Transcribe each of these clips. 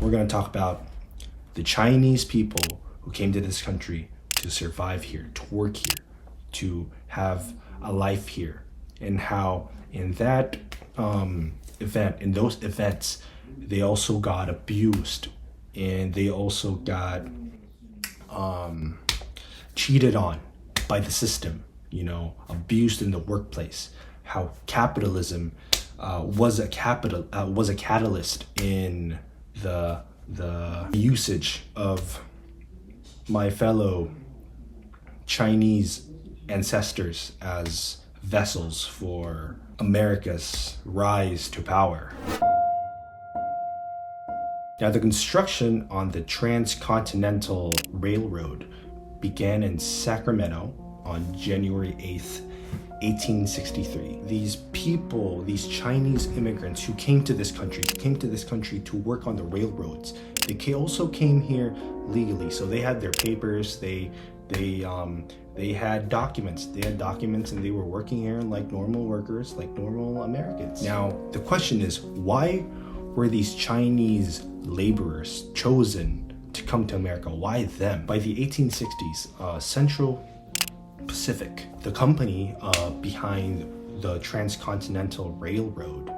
We're going to talk about the Chinese people who came to this country to survive here, to work here, to have a life here, and how in that in those events, they also got abused and they also got cheated on by the system, abused in the workplace. How capitalism was a catalyst in the usage of my fellow Chinese ancestors as vessels for America's rise to power. Now, the construction on the Transcontinental Railroad began in Sacramento on January 8th, 1863. These people, these Chinese immigrants who came to this country to work on the railroads, they also came here legally. So they had their papers, they had documents. And they were working here like normal workers, like normal Americans. Now, the question is, why were these Chinese laborers chosen to come to America? Why them? By the 1860s, Central Pacific, the company behind the Transcontinental Railroad,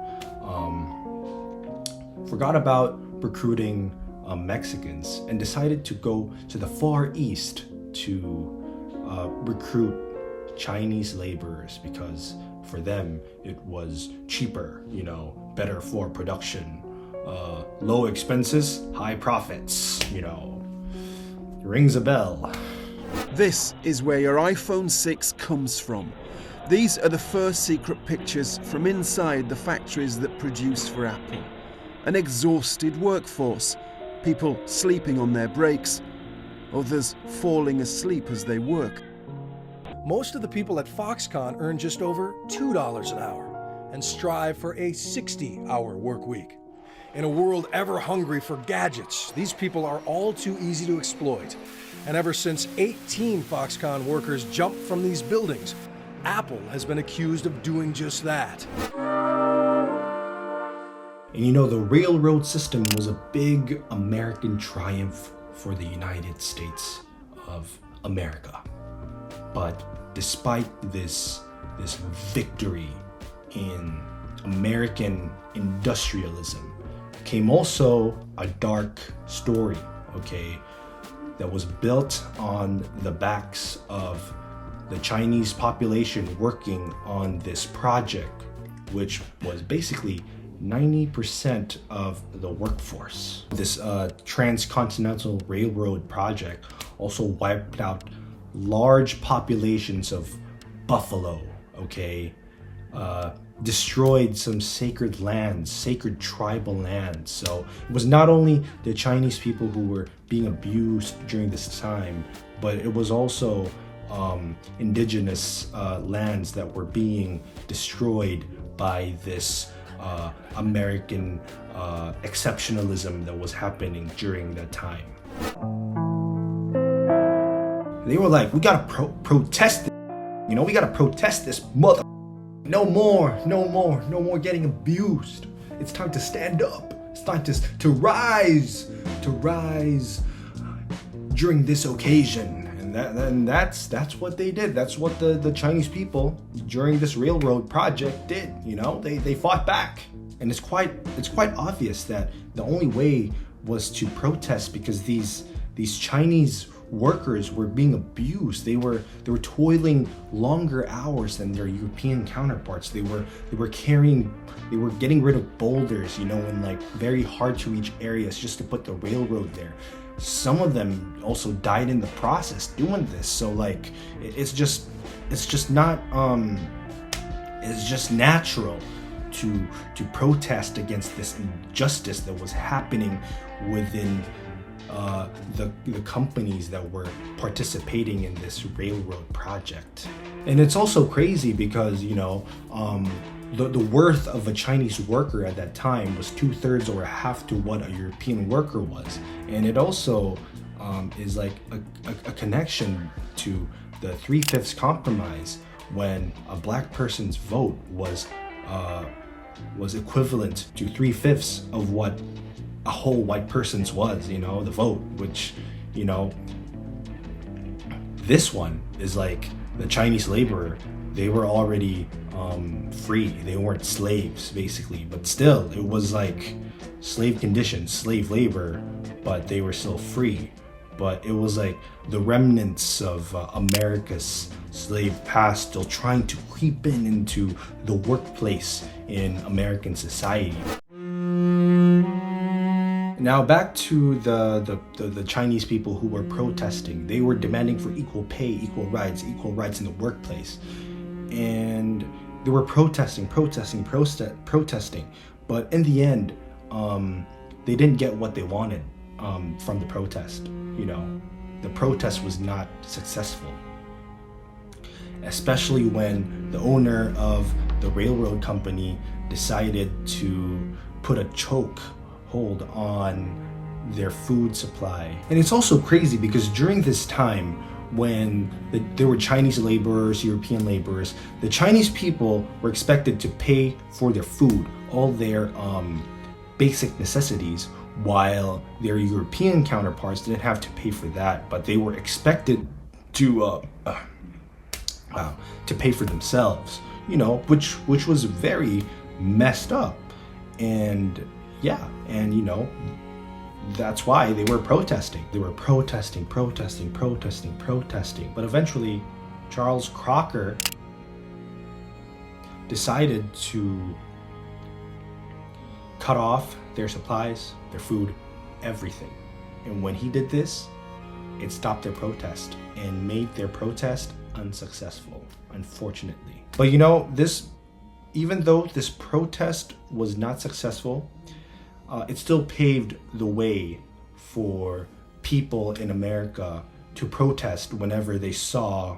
forgot about recruiting Mexicans and decided to go to the Far East to recruit Chinese laborers, because for them it was cheaper, better for production, low expenses, high profits, rings a bell. This is where your iPhone 6 comes from. These are the first secret pictures from inside the factories that produce for Apple. An exhausted workforce, people sleeping on their breaks, others falling asleep as they work. Most of the people at Foxconn earn just over $2 an hour and strive for a 60-hour work week. In a world ever hungry for gadgets, these people are all too easy to exploit. And ever since 18 Foxconn workers jumped from these buildings, Apple has been accused of doing just that. And the railroad system was a big American triumph for the United States of America. But despite this victory in American industrialism came also a dark story, that was built on the backs of the Chinese population working on this project, which was basically 90% of the workforce. This Transcontinental Railroad project also wiped out large populations of buffalo, destroyed some sacred lands, sacred tribal lands. So it was not only the Chinese people who were being abused during this time, but it was also indigenous lands that were being destroyed by this American exceptionalism that was happening during that time. They were like, we gotta protest it. We gotta protest this mother. No more getting abused. It's time to stand up. It's time to rise during this occasion. And that's what they did. That's what the Chinese people during this railroad project did. They fought back. And it's quite obvious that the only way was to protest, because these Chinese workers were being abused. They were toiling longer hours than their European counterparts. They were getting rid of boulders, in like very hard to reach areas just to put the railroad there. Some of them also died in the process doing this. So it's just natural to protest against this injustice that was happening within the companies that were participating in this railroad project. And it's also crazy because the worth of a Chinese worker at that time was 2/3 or half to what a European worker was. And it also is like a connection to the 3/5 compromise, when a black person's vote was equivalent to 3/5 of what a whole white person's was, the vote, which, this one is like the Chinese laborer. They were already free. They weren't slaves, basically, but still, it was like slave conditions, slave labor, but they were still free. But it was like the remnants of America's slave past still trying to creep into the workplace in American society. Now back to the Chinese people who were protesting. They were demanding for equal pay, equal rights in the workplace. And they were protesting. But in the end, they didn't get what they wanted from the protest. The protest was not successful. Especially when the owner of the railroad company decided to put a choke hold on their food supply. And it's also crazy because during this time when there were Chinese laborers, European laborers, the Chinese people were expected to pay for their food, all their basic necessities, while their European counterparts didn't have to pay for that, but they were expected to pay for themselves, which was very messed up. And that's why they were protesting. They were protesting. But eventually, Charles Crocker decided to cut off their supplies, their food, everything. And when he did this, it stopped their protest and made their protest unsuccessful, unfortunately. But even though this protest was not successful, it still paved the way for people in America to protest whenever they saw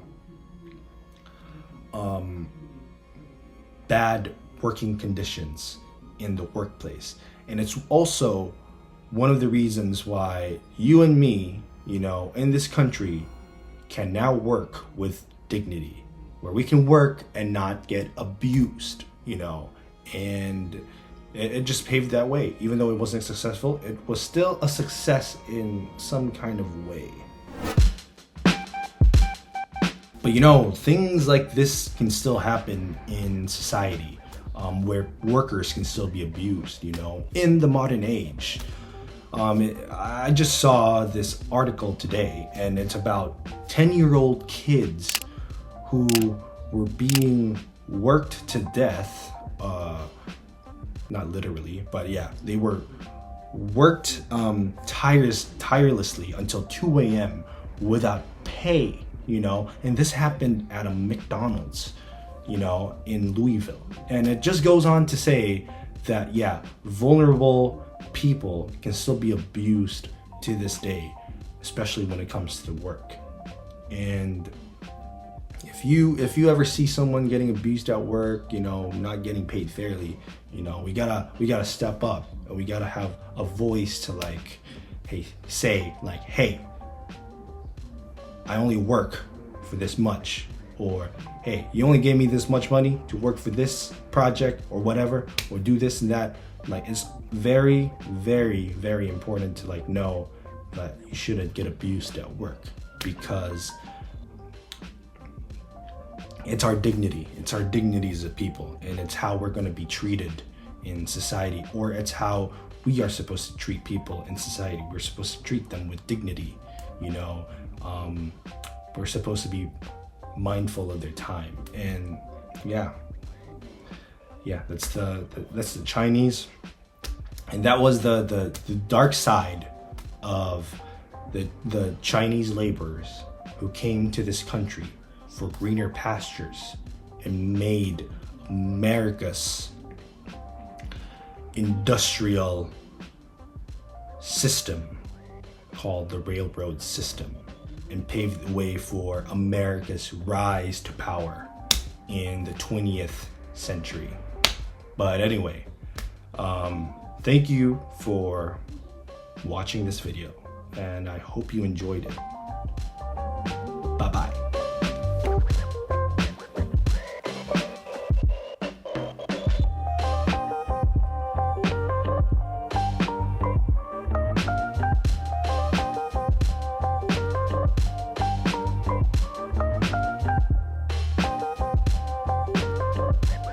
bad working conditions in the workplace. And it's also one of the reasons why you and me, in this country can now work with dignity, where we can work and not get abused, and it just paved that way. Even though it wasn't successful, it was still a success in some kind of way. But things like this can still happen in society, where workers can still be abused, in the modern age. I just saw this article today, and it's about 10-year-old kids who were being worked to death, not literally, but yeah, they were worked tirelessly until 2 a.m. without pay, and this happened at a McDonald's, in Louisville. And it just goes on to say that, vulnerable people can still be abused to this day, especially when it comes to work. And if you ever see someone getting abused at work, not getting paid fairly, we gotta step up, and we gotta have a voice to say, hey, I only work for this much, or hey, you only gave me this much money to work for this project or whatever, or do this and that. It's very, very, very important to know that you shouldn't get abused at work, because it's our dignity. It's our dignity as a people, and it's how we're going to be treated in society, or it's how we are supposed to treat people in society. We're supposed to treat them with dignity, we're supposed to be mindful of their time. And that's the Chinese, and that was the dark side of the Chinese laborers who came to this country for greener pastures and made America's industrial system called the railroad system, and paved the way for America's rise to power in the 20th century. But anyway, thank you for watching this video, and I hope you enjoyed it. Bye-bye.